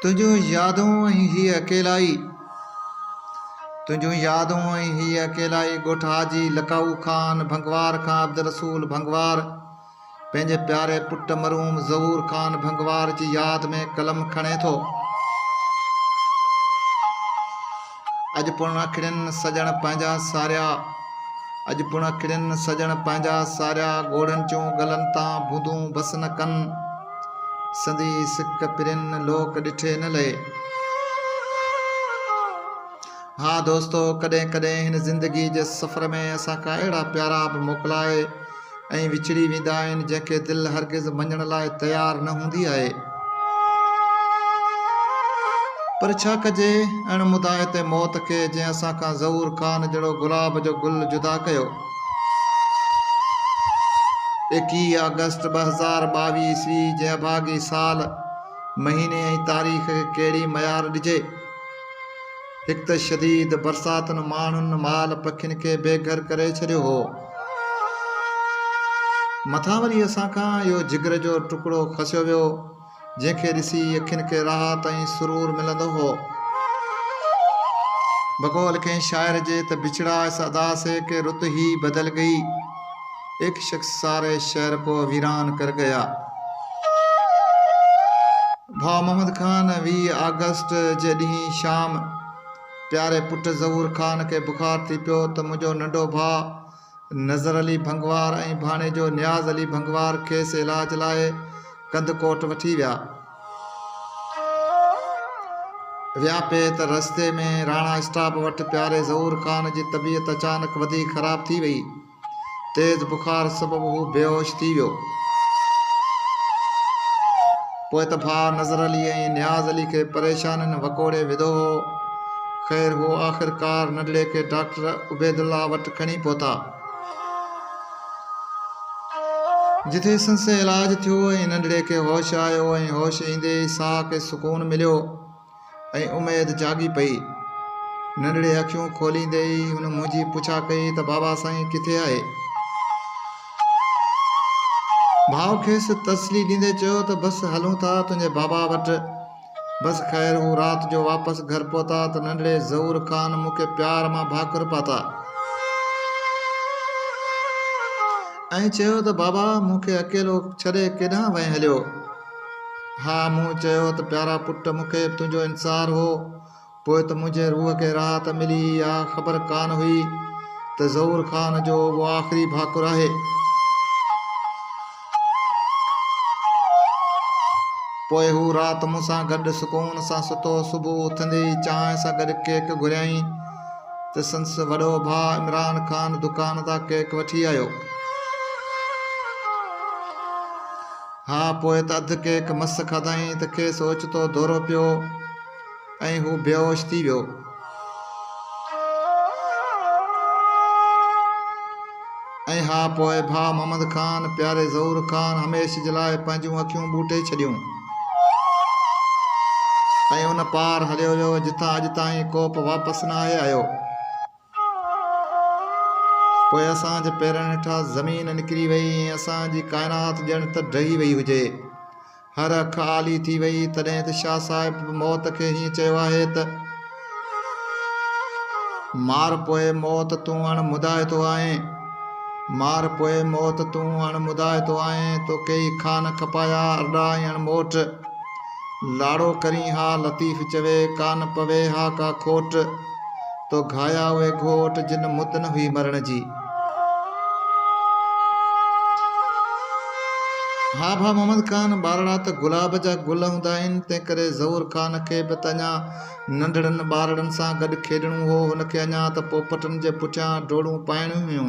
तुझूं यादूं ऐं ही अकेलाई, तुझूं यादूं ऐं ही अकेलाई। ॻोठ हाजी लकाऊ ख़ान भंगवार खां अब्दुल रसूल भंगवार पंहिंजे प्यारे पुट मरूम ज़हूर ख़ान भंगवार जी यादि में कलम खणे थो। अॼु पुण अखिड़ियुनि सजण पंहिंजा सारिया, अॼु पुण अखिड़ियुनि सजण पंहिंजा सारिया। ॻोढ़नि जूं गलनि तां बूंदूं बस न कनि, संदी सिक पिरिन लोक ॾिठे न लहे। हा दोस्तो, कॾहिं कॾहिं हिन ज़िंदगी जे सफ़र में असांखां अहिड़ा प्यारा बि मोकिलाए ऐं विछड़ी वेंदा आहिनि जंहिंखे दिलि हरगिज़ मञण लाइ तयारु न हूंदी आहे। पर छा कजे अणमुदाइते मौत खे, जंहिं असांखां ज़हूर ख़ान जहिड़ो गुलाब जो गुल जुदा कयो। 21 अगस्त 2022 ईस्वी जे अभागी साल, महीने ऐं तारीख़ खे कहिड़ी मयार ॾिजे। हिकु त शदीद बरसातुनि माण्हुनि माल पखियुनि खे बेघर करे छॾियो हो। मथां वरी असांखां इहो जिगर जो टुकड़ो खसियो वियो, जंहिंखे ॾिसी अखियुनि खे राहत ऐं सुरूर मिलंदो हो। बक़ौल कंहिं शाइर जे त बिछड़ा इस अदा से कि रुत ही बदल गई, एक शख्स सारे शहर को वीरान कर गया। भाउ मोहम्मद ख़ान 20 अगस्त जे ॾींहुं शाम प्यारे पुट ज़हूर ख़ान खे बुखार थी पियो त मुंहिंजो नंढो भाउ नज़र अली भंगवार ऐं भाणेजो नियाज़ अली भंगवार खेसि इलाज लाइ कंदकोट वठी विया पे त रस्ते में राणा स्टाफ वटि प्यारे ज़हूर ख़ान जी तबीयत अचानक वधीक ख़राब थी वई। तेज़ बुखार सबबु हू बेहोश थी वियो। पोइ त भाउ नज़र अली ऐं नियाज़ अली खे परेशानियुनि वकोड़े विधो हो। ख़ैर हो आख़िरकार नंढड़े खे डॉक्टर उबैदुल्ला वटि खणी पहुता, जिथे संसे इलाज थियो ऐं नंढड़े खे होश आयो ऐं होश ईंदे ई साह खे सुकून मिलियो ऐं उमेद जागी पई। नंढड़े अखियूं खोलींदे ई हुन मुंहिंजी पुछा कई त बाबा साईं किथे आहे। भाउ खेसि तसली ॾींदे चयो त बसि हलूं था तुंहिंजे बाबा वटि। बस ख़ैर हू राति जो वापसि घर पहुता त नंढड़े ज़हूर ख़ान मूंखे प्यार मां भाकुर पाता ऐं चयो त बाबा मूंखे अकेलो छॾे केॾांहुं वहीं हलियो। हा, मूं चयो त प्यारा पुट मूंखे तुंहिंजो इंतज़ारु हो। पोइ त मुंहिंजे रूह खे राहत मिली या ख़बर कान हुई त ज़हूर ख़ान जो उहो आख़िरी भाकुर आहे। पोइ हू राति मूंसां गॾु सुकून सां सुतो। सुबुह उथंदे ई चांहि सां गॾु केक घुरियईं त संसि वॾो भाउ इमरान ख़ान दुकान तां केक वठी आयो। हा, पोइ त अधु केक मस खाधईं त खेसि ओचितो दौरो पियो ऐं हू बेहोश थी वियो। ऐं हा, पोइ भाउ मोहम्मद ख़ान प्यारे ज़हूर ख़ान हमेशह जे लाइ पंहिंजूं अखियूं ॿूटे छॾियूं ऐं उन पार हलियो वियो जिथां अॼु ताईं को बि वापसि न आहे आयो। पोइ असांजे पेरनि हेठां ज़मीन निकिरी वई ऐं असांजी काइनात ॼण त ढही वई हुजे। हर अखि आली थी वई। तॾहिं त शाह साहिब मौत खे हीअं चयो आहे त मार पोइ मौत तूं अणमुदाइतो आहीं, मार पोइ मौत तूं अणमुदाइतो आहीं। तो कई खान खपाया अरॾाई अणमोट, लाड़ो करी हा लतीफ़ चवे कान पवे हा का खोट। तो घाया उहे घोट जिन मुद न हुई मरण जी। हा भाउ मोहम्मद ख़ान, ॿारड़ा त गुलाब जा गुल हूंदा आहिनि, तंहिं करे ज़हूर ख़ान खे बि त अञा नंढड़नि ॿारड़नि सां गॾु खेॾणो हो। हुनखे अञा त पोपटनि जे पुठियां डोड़ूं पाइणियूं हुयूं।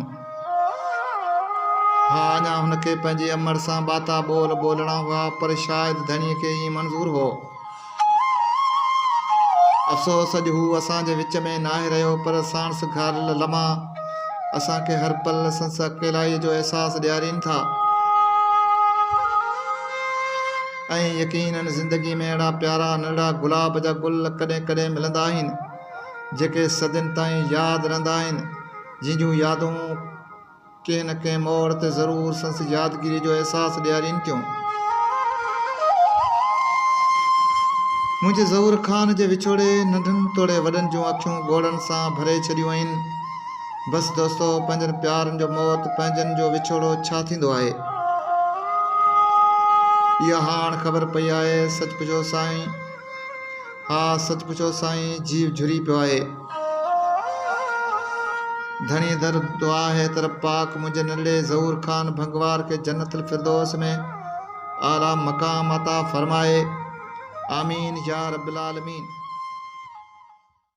हा, अञा हुनखे पंहिंजी अमड़ सां ॿाता ॿोल ॿोलणा हुआ, पर शायदि धणीअ खे ई मंज़ूर हो। अफ़सोस अॼु हू असांजे विच में नाहे रहियो, पर साणस घालियल लम्हा असांखे हर पल संस अकेलाई जो अहसासु ॾियारीनि था। ऐं यकीनन ज़िंदगी में अहिड़ा प्यारा नंढड़ा गुलाब जा गुल कॾहिं कॾहिं मिलंदा आहिनि जेके सदियुनि ताईं यादि रहंदा आहिनि, जंहिंजूं यादूं कंहिं न कंहिं मोड़ ते ज़रूरु संस यादगिरी जो अहसासु ॾियारीनि थियूं। मुंहिंजे ज़हूर ख़ान जे विछोड़े नंढनि तोड़े वॾनि जूं अखियूं ॻोड़नि सां भरे छॾियूं आहिनि। बसि दोस्तो, पंहिंजनि प्यारनि जो मौत, पंहिंजनि जो विछोड़ो छा थींदो आहे, इहा हाणे ख़बर पई आहे। सच पुछो साईं, हा सच पुछो साईं, जीव झुरी पियो आहे। धणी दर दुआ है तरफ़ पाक मुंहिंजे नंढड़े ज़हूर ख़ान भंगवार खे जन्नतुल फिरदौस में आला मक़ाम अता फरमाए। आमीन या रब्बिल आलमीन।